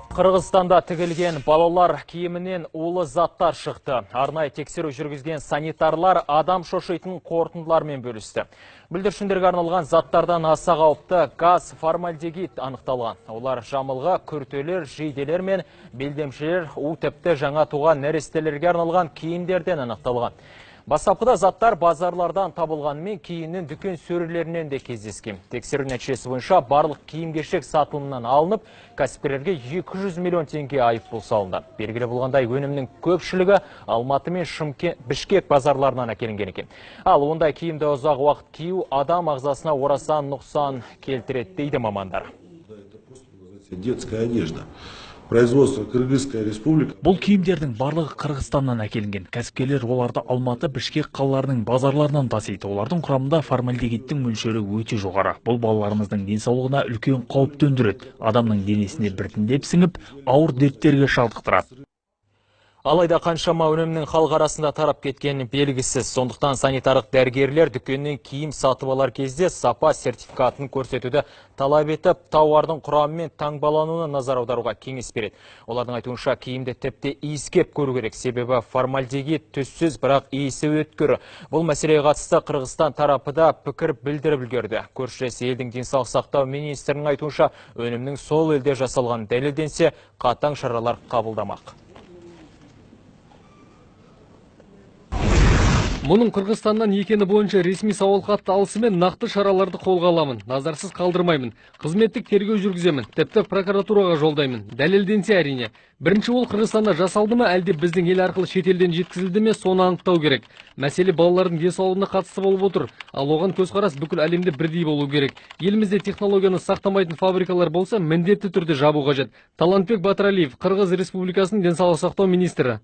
Қырғызстанда тігілген балалар киімінен улы заттар шықты. Арнайы тексеру жүргізген санитарлар адам шошитын қорытындылармен бөлісті. Бүлдіршіндерге арналған заттардан аса қауіпті газ, формальдегид анықталған. Олар жамылғы, күртелер, жейделер мен белдемшелер, тіпті жаңа туған нәрестелерге арналған киімдерден анықталған. Бастапқыда заттар базарлардан табылғанымен кейіннен дүкен сөрелерінен де кездескен. Тексеру нәтижесі бойынша барлық киім-кешек сатылымынан алынып, кәсіпкерлерге 200 миллион теңге айыппұл салынды. Белгілі болғандай өнімнің көпшілігі Алматы мен Бішкек базарларынан әкелінген екен. Ал ондай киімді ұзақ уақыт кию адам ағзасына орасан нұқсан келтіреді дейді мамандар. Детская одежда. Производство Кыргызская республика. Бұл киімдердің барлығы Қырғызстаннан әкелінген. Кәсіпкерлер оларды Алматы, Бішкек қалаларының базарларынан тасиды. Олардың құрамында формальдегидтің мөлшері өте жоғары. Бұл балаларымыздың денсаулығына үлкен қауіп төндіреді. Адамның денесіне біртіндеп сіңіп, ауыр дерттерге шалдықтырады. Алайда қаншама өнімнің халық арасында тарап кеткені белгісіз. Сондықтан санитарлық дәрігерлер дүкеннен киім сатып алар кезде сапа сертификатын көрсетуді талап етіп, тауардың құрамы мен таңбалануына назар аударуға кеңес береді. Олардың айтуынша киімді тіпті иіскеп көру керек, себебі формальдегид түссіз, бірақ иісі өткір. Бұл мәселеге қатысты Қырғызстан тарапы да пікір білдіріп үлгерді. Көршілес елдің денсаулық сақтау министрінің айтуынша өнімнің сол елде жасалған дәлелденсе, қатаң шаралар қабылдамақ. Мұның Қырғызстаннан екені бойынша ресми сауал хатты алысымен нақты шараларды қолға аламын, назарсыз қалдырмаймын. Қызметтік тергеу жүргіземін, тіпті прокуратураға жолдаймын. Дәлелденсе әрине. Бірінші ол Қырғызстанда жасалды ма, әлде біздің ел арқылы шетелден жеткізілді ме, соны анықтау керек. Мәселе балалардың денсаулығына қатысты болып отыр, ал оған көзқарас бүкіл әлемде бірдей болу керек. Елімізде технологияны сақтамайтын фабрикалар болса, міндетті түрде жабу қажет. Талантбек Батыралиев, Қырғыз Республикасының денсаулық сақтау министрі.